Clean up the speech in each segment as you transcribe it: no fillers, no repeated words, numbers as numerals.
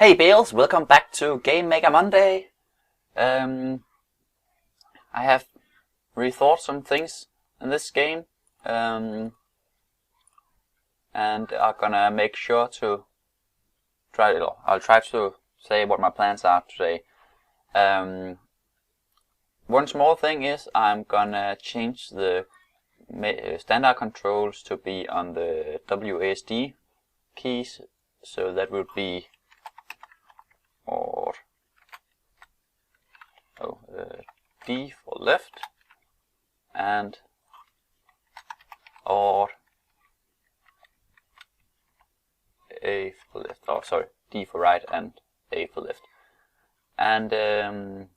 Hey Bales, welcome back to Game Maker Monday. I have rethought some things in this game, and I'm gonna make sure to I'll try to say what my plans are today. One small thing is I'm gonna change the standard controls to be on the WASD keys, so that will be D for left and or A for left, D for right and A for left. And I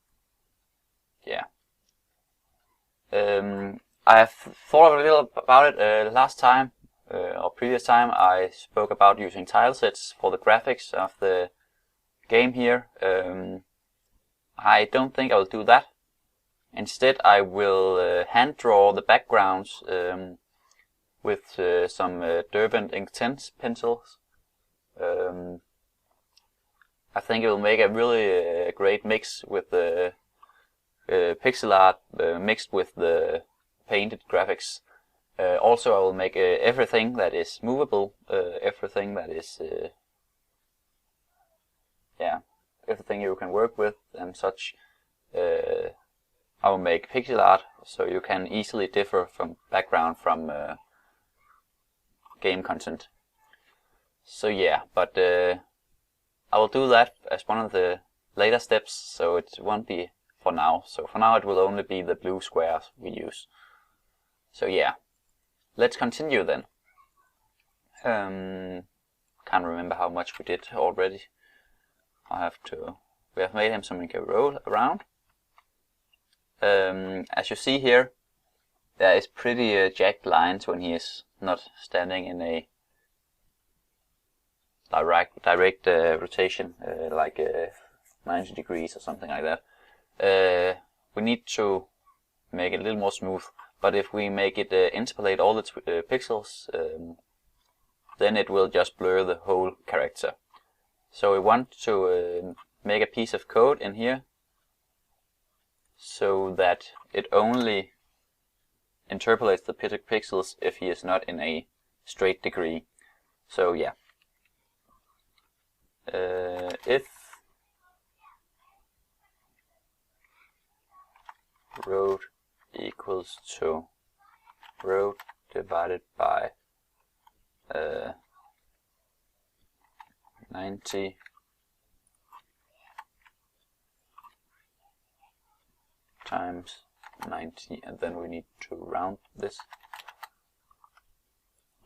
have thought a little about it last time, or previous time I spoke about using tile sets for the graphics of the game here. I don't think I will do that. Instead, I will hand draw the backgrounds with some Derwent Inktense pencils. I think it will make a really great mix with the pixel art mixed with the painted graphics. Also, I will make everything that is movable, everything that is everything you can work with and such. I will make pixel art so you can easily differ from background from game content. So yeah, but I will do that as one of the later steps, so it won't be for now. So for now it will only be the blue squares we use. So yeah, let's continue then. Can't remember how much we did already. We have made him so he can roll around. As you see here, there is pretty jagged lines when he is not standing in a direct rotation, like 90 degrees or something like that. We need to make it a little more smooth, but if we make it interpolate all the pixels, then it will just blur the whole character. So we want to make a piece of code in here so that it only interpolates the pixels if he is not in a straight degree. So yeah, if road equals to road divided by 90 times 90, and then we need to round this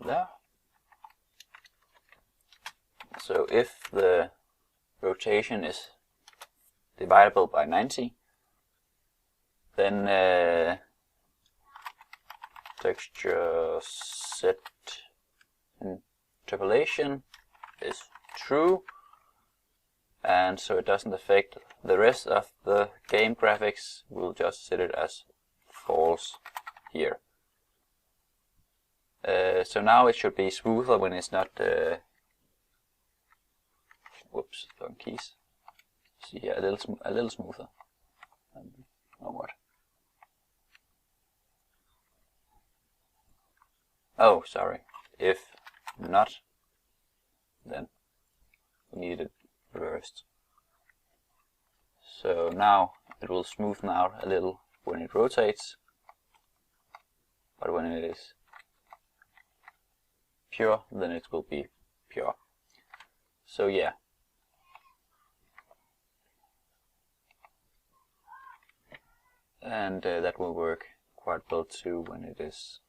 there. So if the rotation is divisible by 90, then texture set interpolation is true, and so it doesn't affect the rest of the game graphics. We'll just set it as false here. So now it should be smoother when it's not whoops, wrong keys. See here, a little smoother. Or what? Oh, sorry. If not, then we need it reversed. So now it will smoothen out a little when it rotates, but when it is pure, then it will be pure. So yeah. And that will work quite well too when it is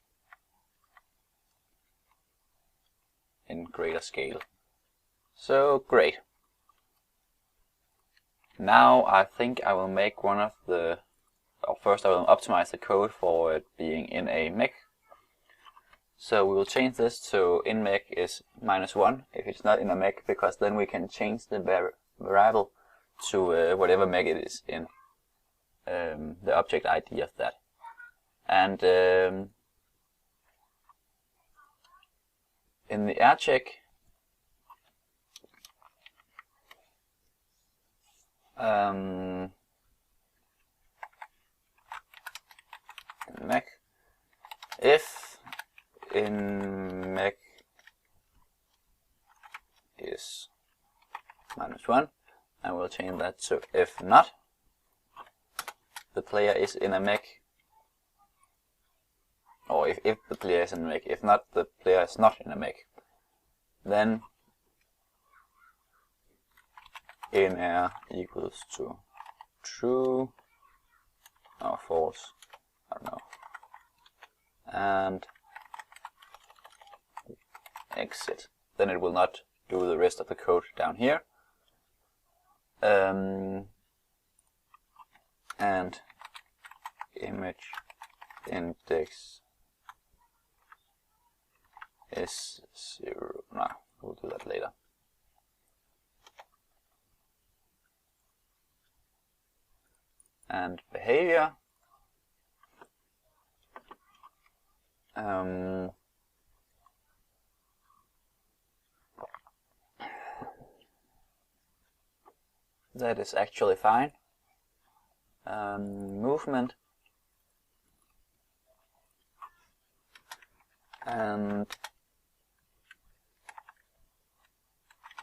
in greater scale. So great. Now I think I will make one of the, first I will optimize the code for it being in a mech. So we will change this to in mech is -1 if it's not in a mech, because then we can change the variable to whatever mech it is in, the object ID of that. And in the air check, mech, if in mech is -1, and we'll change that to if not, the player is in a mech, or if the player is in a mech. If not, the player is not in a mech. Then in air equals to true or false, I don't know, and exit. Then it will not do the rest of the code down here. And image index is 0. No, we'll do that later. And behavior, that is actually fine. Movement and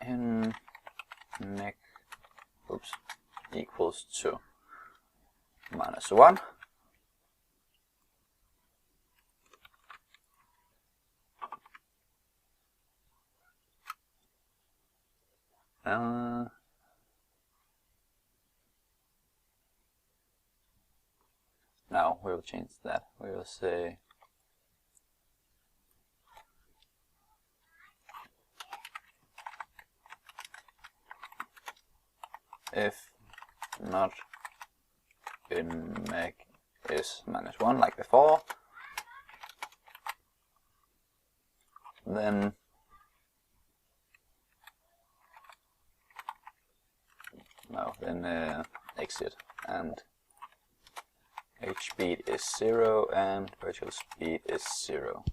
in mech equals to -1. Now we will change that. We will say if not in mech is -1 like before, then exit, and h speed is 0 and virtual speed is 0.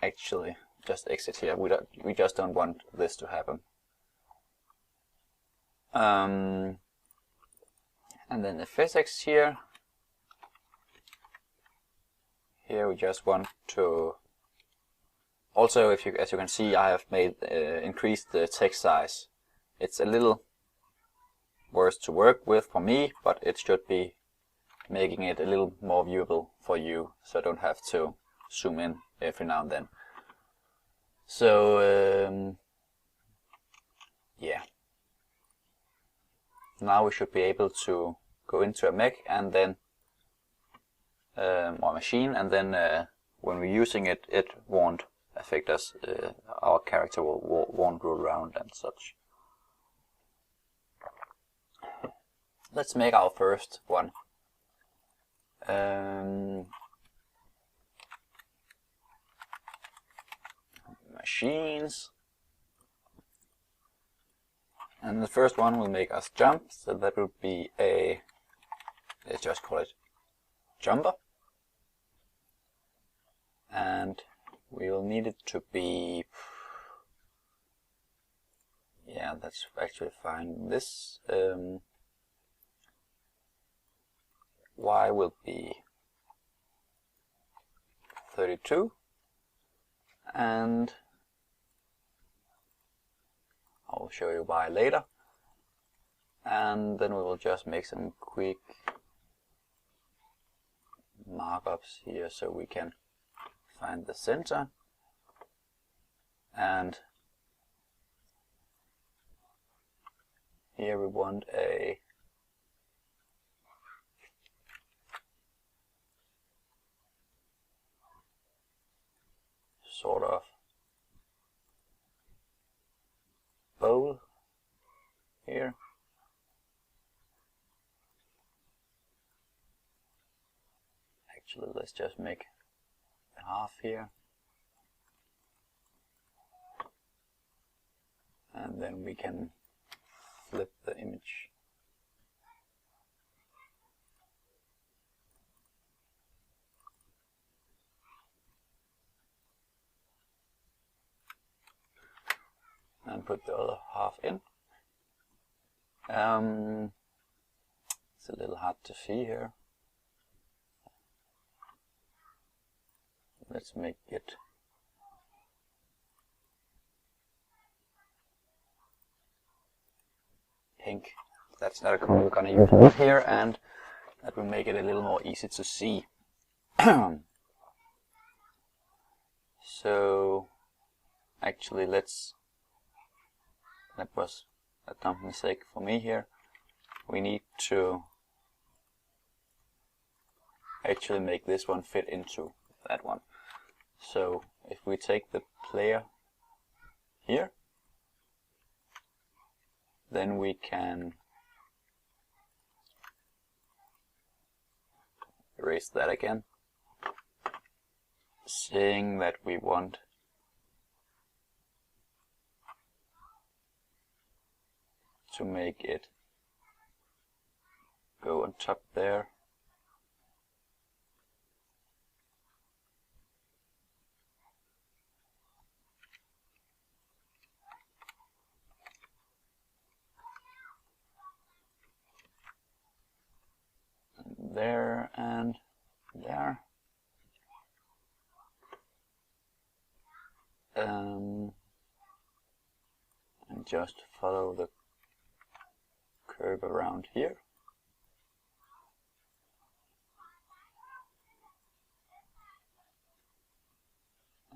Actually, just exit here. We just don't want this to happen. And then the physics here. Here we just want to. Also, as you can see, I have made increased the text size. It's a little worse to work with for me, but it should be making it a little more viewable for you, so I don't have to zoom in every now and then. So yeah, now we should be able to go into a mech and then or machine, and then when we're using it, it won't affect us. Our character won't roll around and such. Let's make our first one. Machines. And the first one will make us jump, so that will be a, let's just call it jumper. And we will need it to be, yeah, that's actually fine. This y will be 32, and I'll show you why later. And then we will just make some quick markups here so we can find the center. And here we want a sort of bowl here. Actually, let's just make a half here. And then we can flip the image. and put the other half in. It's a little hard to see here. Let's make it pink. That's not a color we're gonna use a lot here, and that will make it a little more easy to see. So actually that was a dumb mistake for me here. We need to actually make this one fit into that one. So if we take the player here, then we can erase that again, saying that we want to make it go on top there. There and there. And just follow the curve around here.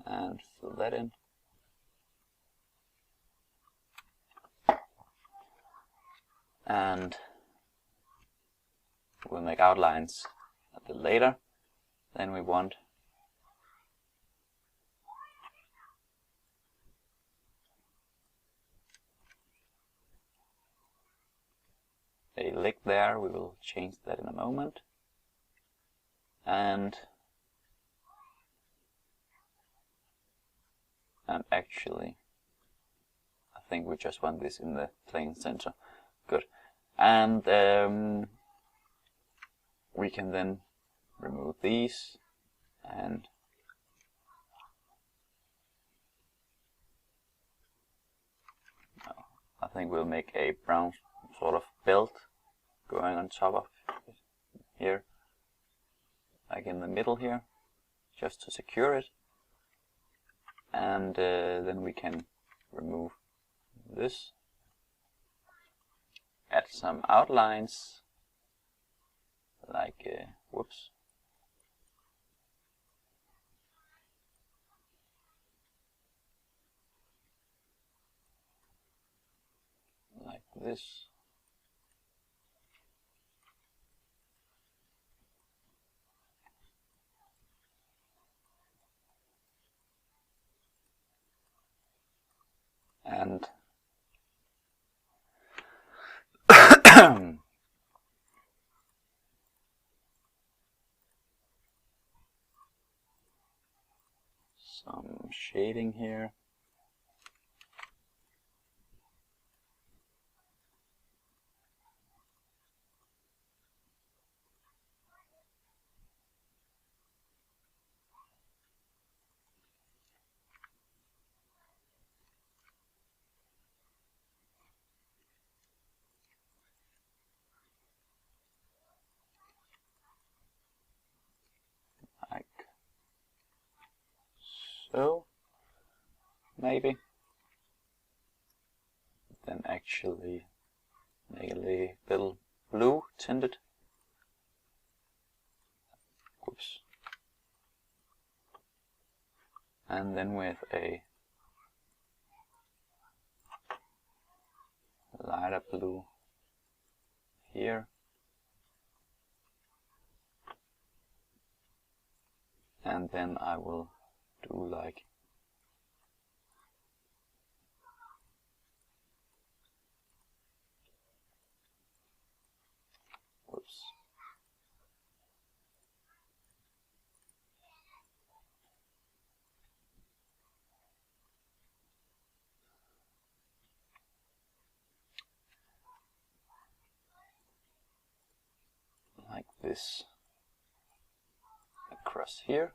And fill that in. And we'll make outlines a bit later. Then we want a lick there. We will change that in a moment. And actually, I think we just want this in the plain center. Good. And we can then remove these, and I think we'll make a brown sort of belt going on top of here, like in the middle here, just to secure it. And then we can remove this, add some outlines, like whoops, like this. And some shading here. Like so, maybe. Then actually make a little blue tinted. Whoops. And then with a lighter blue here. And then I will do like whoops. Like this across here.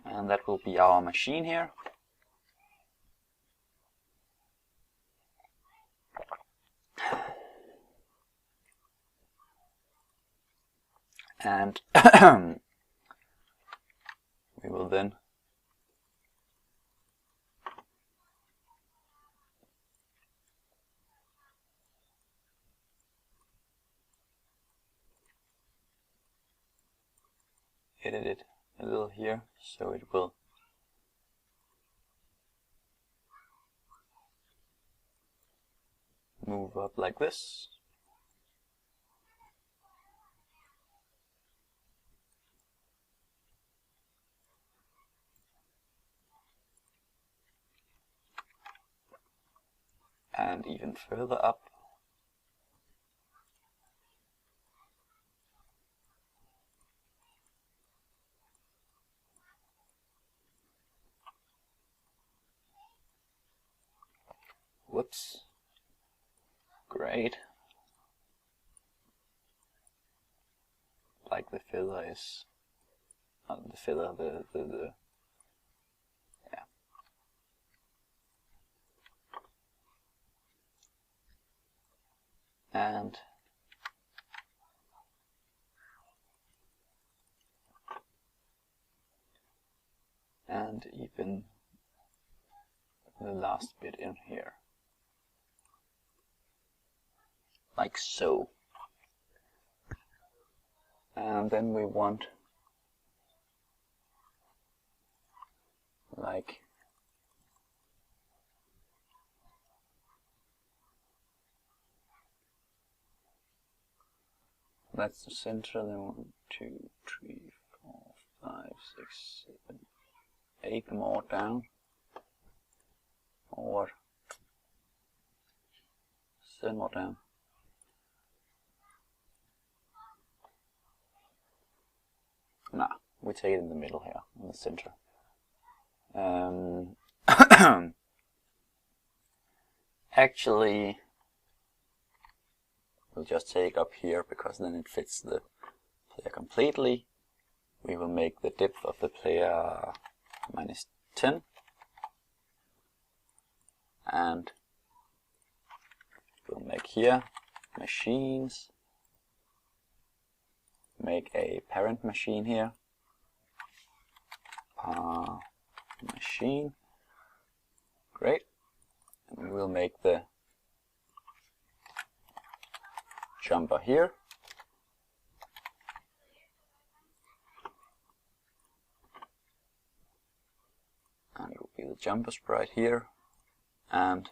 And that will be our machine here. And we will then edit it a little here, so it will move up like this. And even further up. Whoops. Great. Like the feather is, not the feather, the yeah. And even the last bit in here. Like so. And then we want like that's the center, then 1, 2, 3, 4, 5, 6, 7, 8 more down. Or 7 more down. Nah, we take it in the middle here, in the center. Actually, we'll just take up here because then it fits the player completely. We will make the depth of the player -10, and we'll make here machines, make a parent machine here, machine, great, and we'll make the jumper here, and it will be the jumper sprite here, and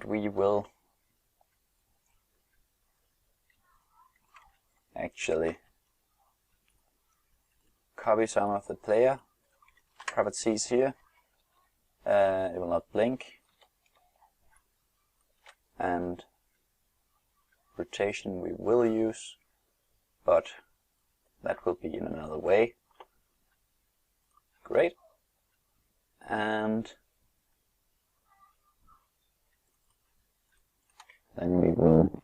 we will actually copy some of the player properties here. It will not blink, and rotation we will use, but that will be in another way. Great. And then we will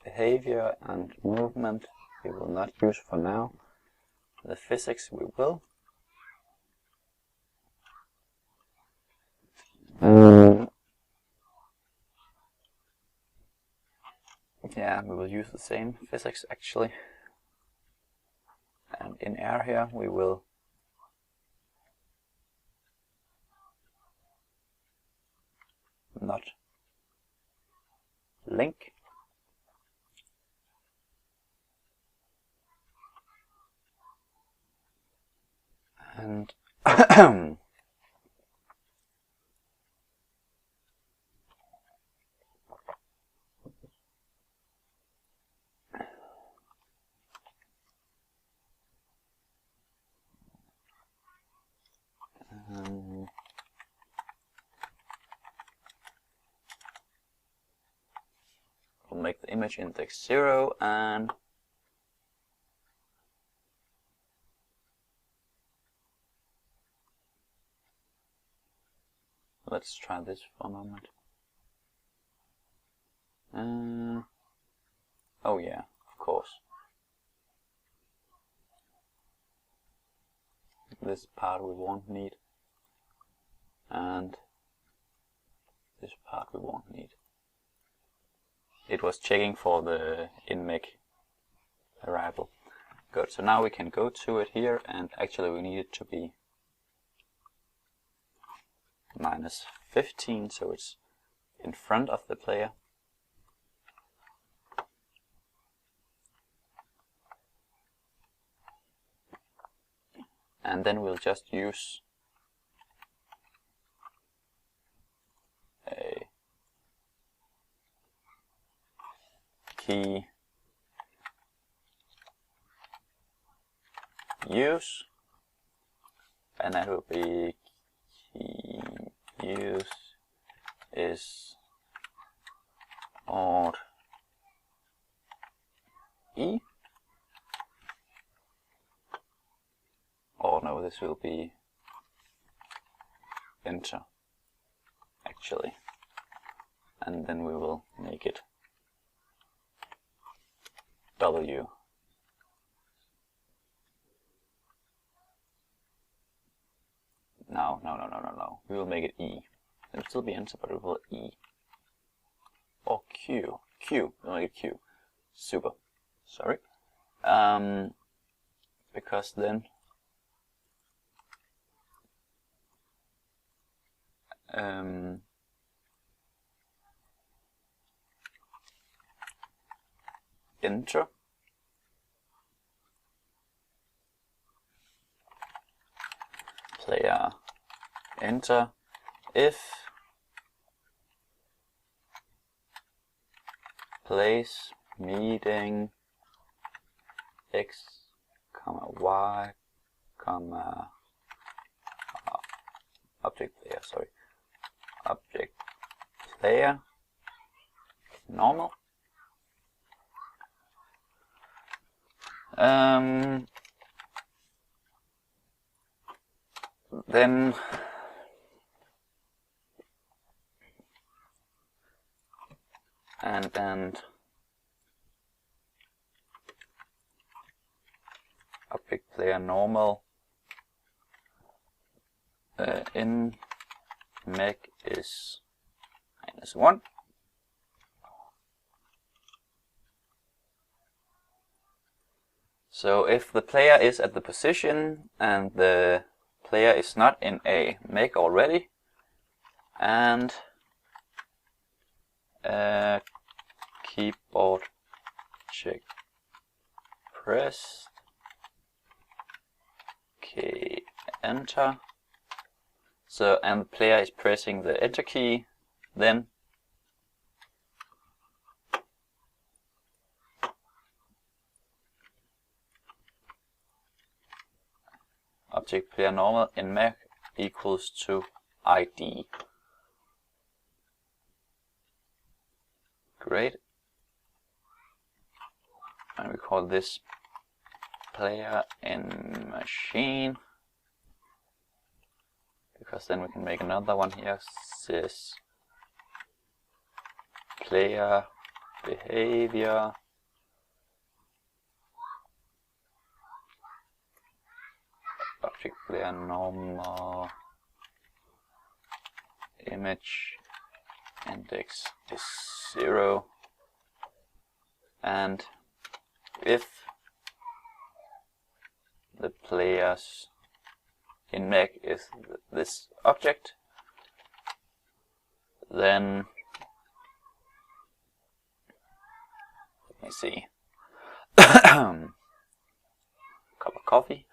behavior and movement we will not use for now. The physics we will. Yeah, we will use the same physics actually. And in air here we will not link. And we'll make the image index 0, and let's try this for a moment. Oh yeah, of course. This part we won't need, and this part we won't need. It was checking for the in-mech variable. Good, so now we can go to it here, and actually we need it to be -15, so it's in front of the player. And then we'll just use a key use, and that will be key use is odd E. Oh no, this will be enter actually, and then we will make it W. No. We will make it E. It'll still be enter, but it will E. Or Q. We'll make it Q. Super. Sorry. Because then enter player enter if place meeting x, y, object player normal. Then and object player normal in mech is -1. So if the player is at the position and the player is not in a mech already, and keyboard check pressed, key enter. So and the player is pressing the enter key, then object player normal in mech equals to ID. Great. And we call this player in machine, because then we can make another one here, sys player behavior object player normal image index is 0, and if the player's in mech is this object, then let me see, cup of coffee.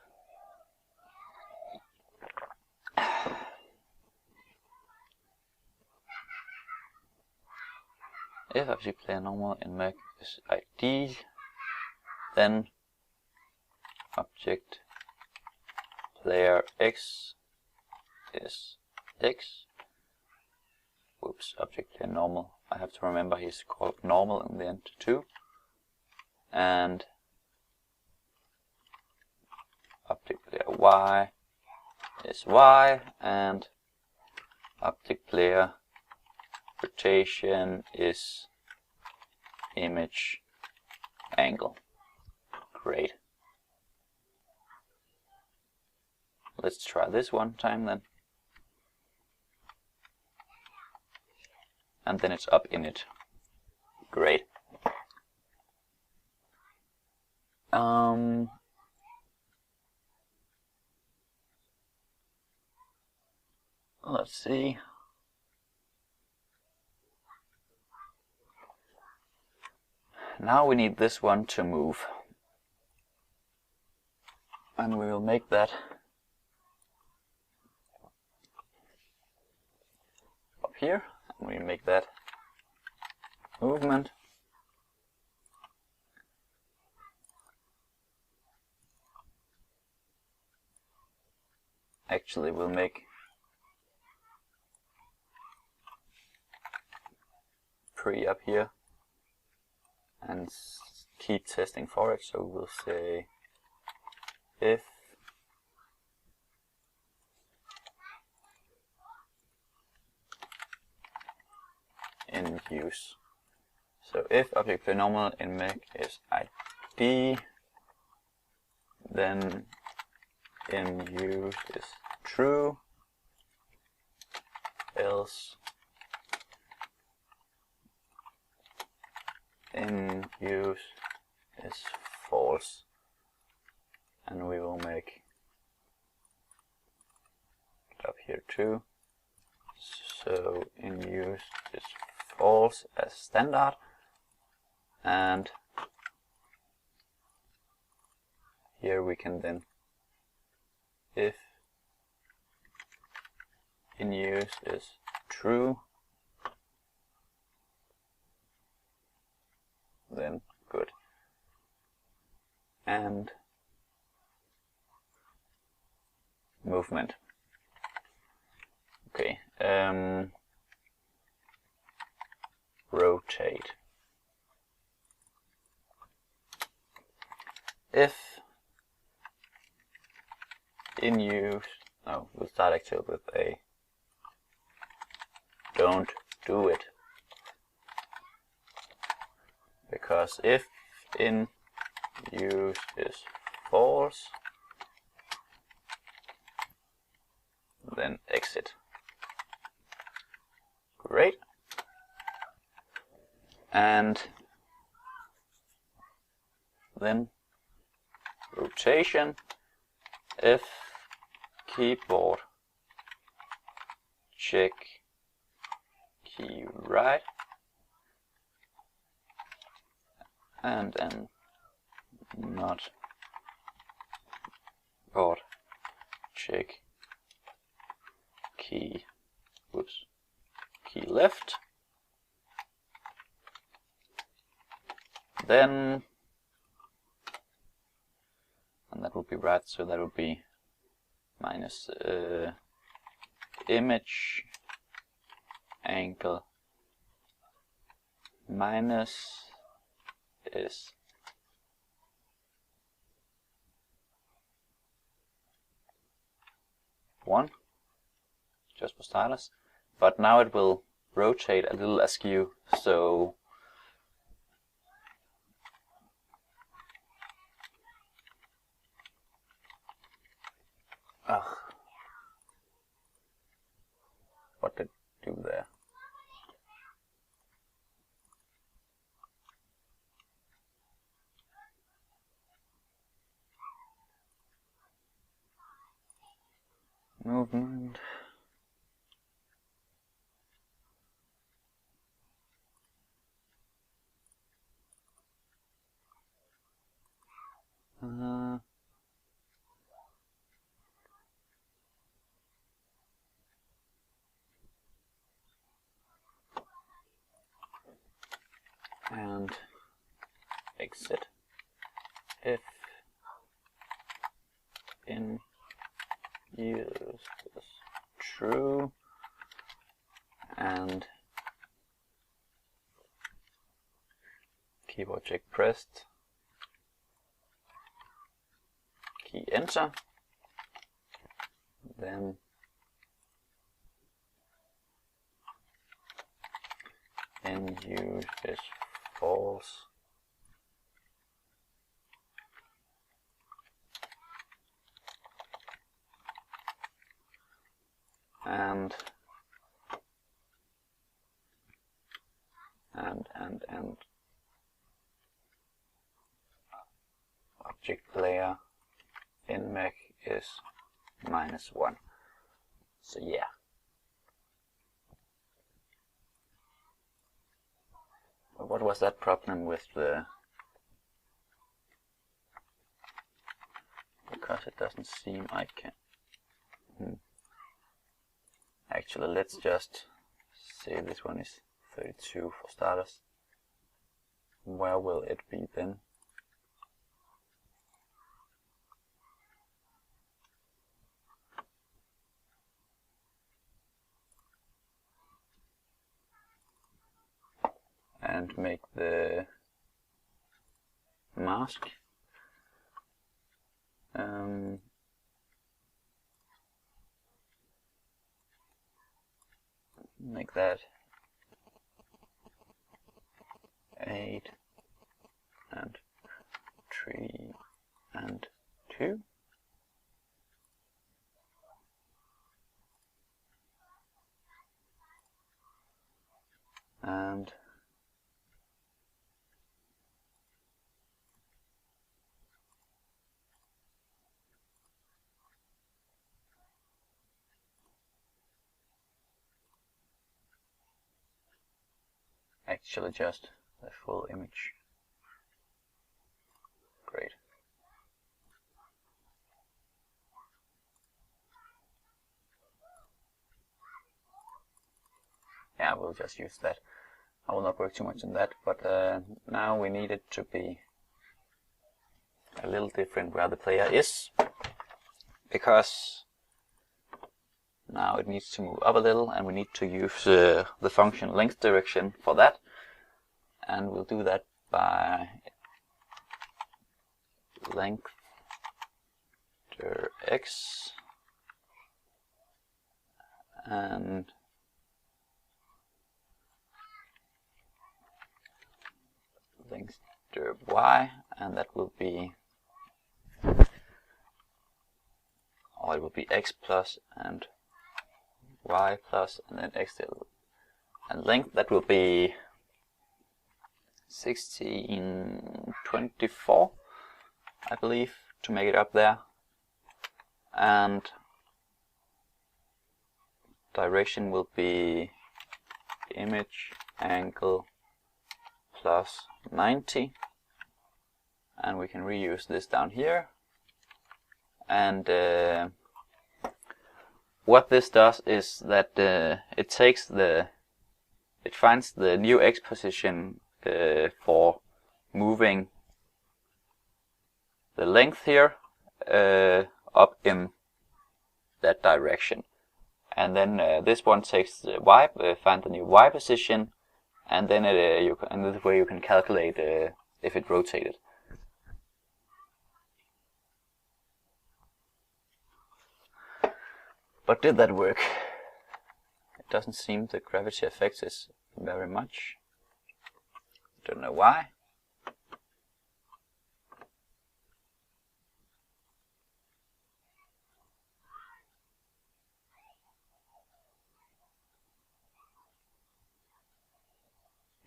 If object player normal in mech is ID, then object player x is x. Whoops, object player normal. I have to remember he's called normal in the end too. And object player y is y, and object player rotation is image angle. Great. Let's try this one time then. And then it's up in it. Great. Let's see. Now we need this one to move. And we will make that up here. And we make that movement. Actually, we'll make pre up here and keep testing for it. So we'll say if in use. So if object polynomial in mech is id, then in use is true, else in use is false. And we will make it up here too. So in use is false as standard, and here we can then, if in use is true, then good. And movement. Okay, rotate. If in use, no, we'll start actually with a don't do it. Because if in use is false, then exit. Great. And then rotation, if keyboard check key right, and then not board check key, whoops, key left, then, and that would be right, so that would be minus image angle minus is one, just for starters. But now it will rotate a little askew, so what did it do there? Movement. And exit if in use is true, and keyboard check pressed, key enter, then in use is false, and object layer in mech is -1. So yeah. But what was that problem with the... Because it doesn't seem I can... Actually, let's just say this one is 32 for starters. Where will it be then? And make the mask make that 8 and 3 and 2. And actually just the full image. Great. Yeah, we'll just use that. I will not work too much on that, but now we need it to be a little different where the player is, because now it needs to move up a little, and we need to use the function length direction for that, and we'll do that by length x and length y, and that will be, or it will be x plus and y plus and then x still, and length that will be 1624, I believe, to make it up there, and direction will be image angle plus 90, and we can reuse this down here. And what this does is that it finds the new x position for moving the length here up in that direction, and then this one takes the y, find the new y position, and then in this way you can calculate if it rotated. But did that work? It doesn't seem the gravity affects this very much. Don't know why.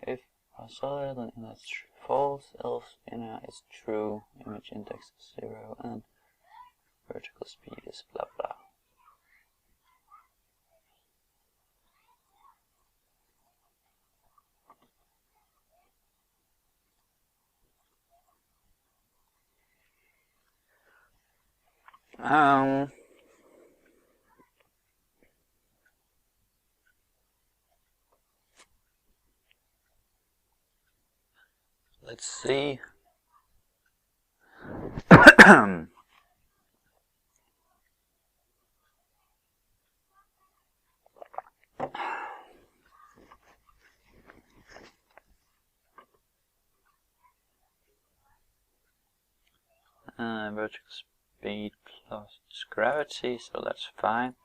If solid, then that's false, else inner is true, image index is 0, and vertical speed is blah blah. Let's see. Vertical speed plus gravity, so that's fine.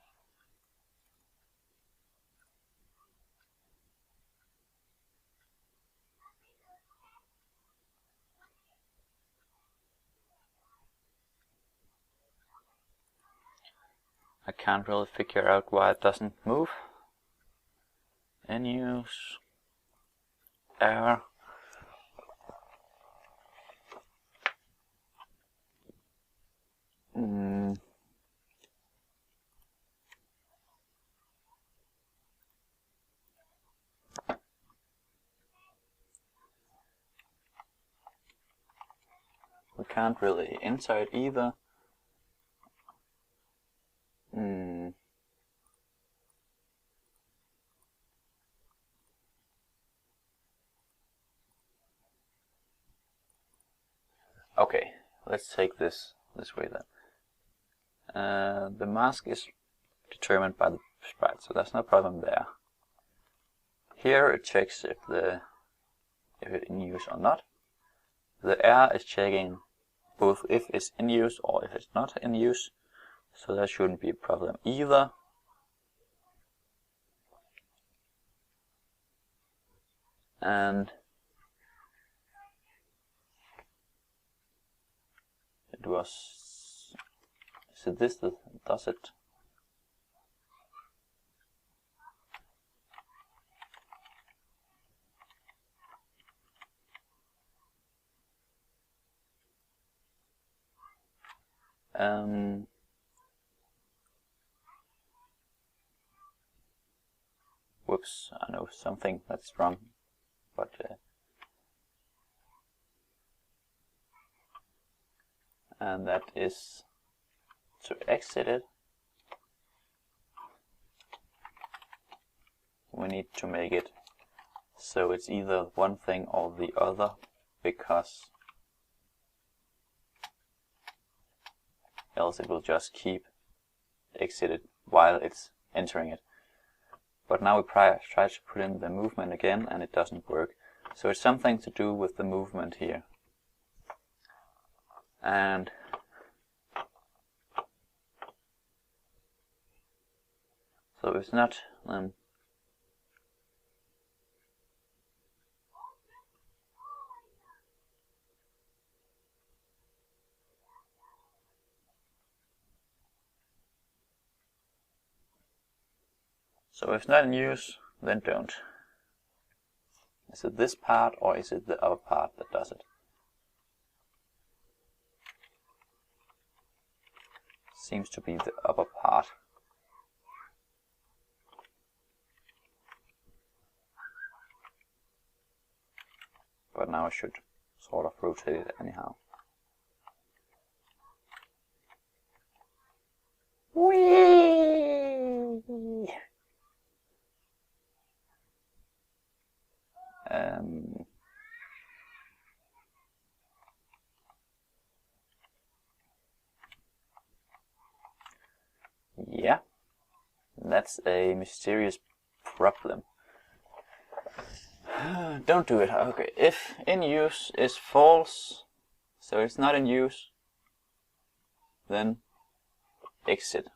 I can't really figure out why it doesn't move. In use, error. We can't really enter it either. Okay, let's take this way then. The mask is determined by the sprite, so there's no problem there. Here it checks if it's in use or not. The error is checking both if it's in use or if it's not in use, so that shouldn't be a problem either. And it was, is it this that does it? Whoops, I know something that's wrong, but and that is to exit it. We need to make it so it's either one thing or the other, because else it will just keep exited while it's entering it. But now we try to put in the movement again and it doesn't work. So it's something to do with the movement here. And so it's not so if it's not in use, then don't. Is it this part or is it the other part that does it? Seems to be the upper part. But now I should sort of rotate it anyhow. Whee! Yeah, that's a mysterious problem. Don't do it. Okay, if in use is false, so it's not in use, then exit.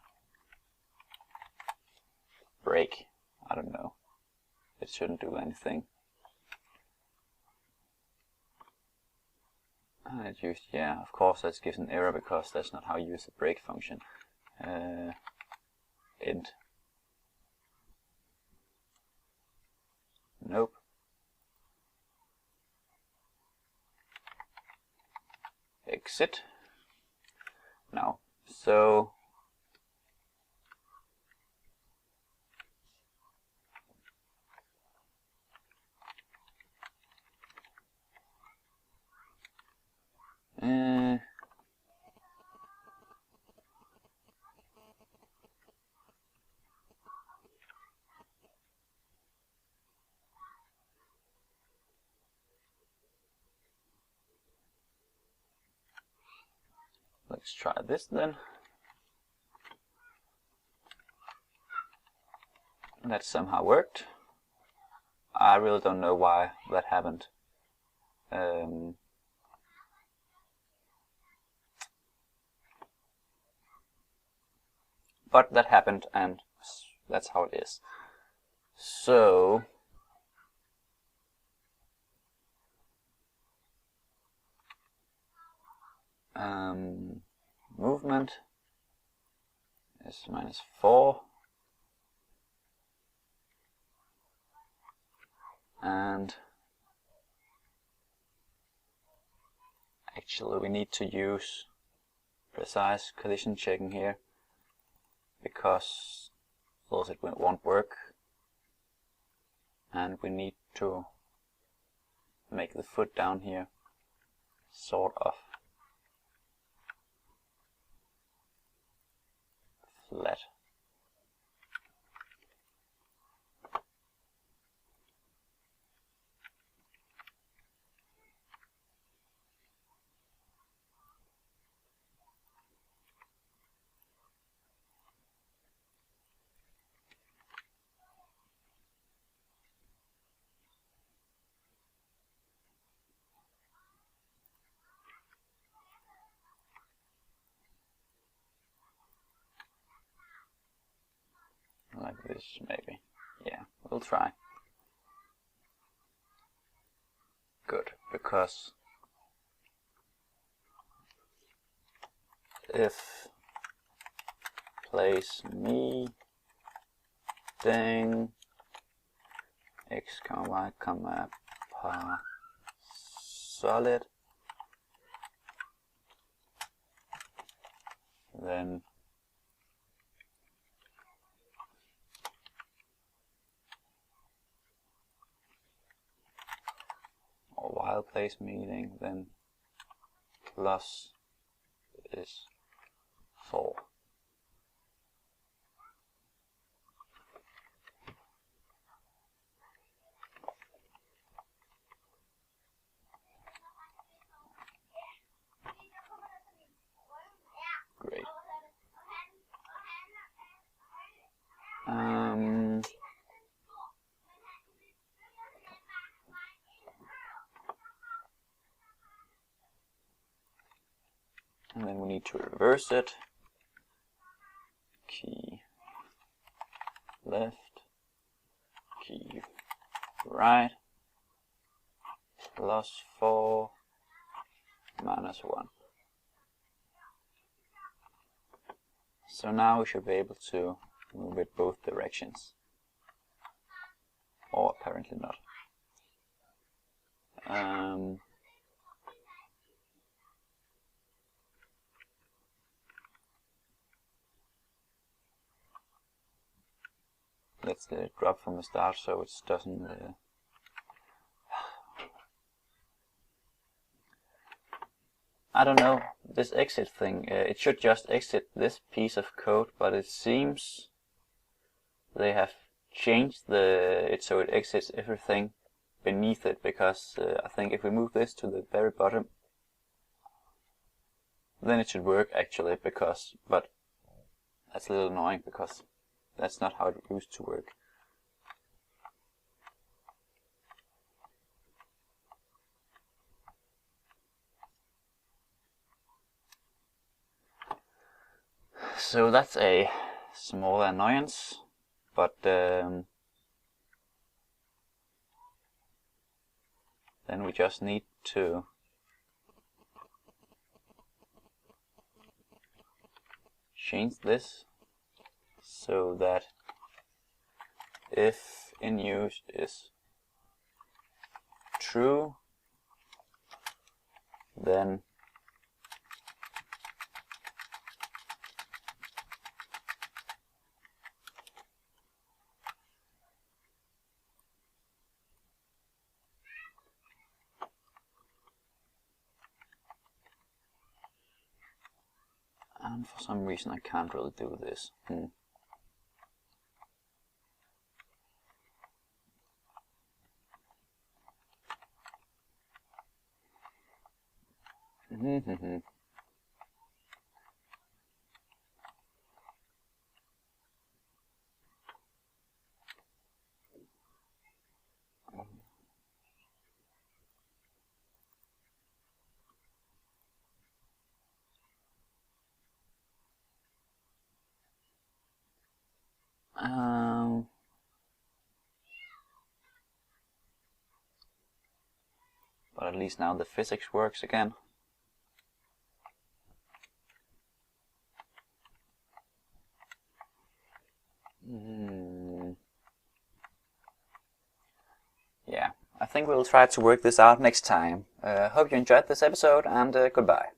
Break. I don't know. It shouldn't do anything. It used, yeah, of course that gives an error because that's not how you use the break function. End. Nope. Exit. Now, so let's try this then. That somehow worked. I really don't know why that happened. But that happened, and that's how it is. So movement is -4. And actually we need to use precise collision checking here, because else it won't work. And we need to make the foot down here sort of flat. Like this, maybe. Yeah, we'll try. Good, because if place me ding x, y, par solid, then or while place meeting, then plus is 4. Great. And then we need to reverse it. Key left, key right, +4, -1. So now we should be able to move it both directions. Or apparently not. Let's let it drop from the start so it doesn't I don't know, this exit thing, it should just exit this piece of code, but it seems they have changed it so it exits everything beneath it, because I think if we move this to the very bottom, then it should work actually, but that's a little annoying because that's not how it used to work. So that's a small annoyance, but then we just need to change this so that if in use is true, then and for some reason I can't really do this. But at least now the physics works again. think we'll try to work this out next time. Hope you enjoyed this episode, and goodbye.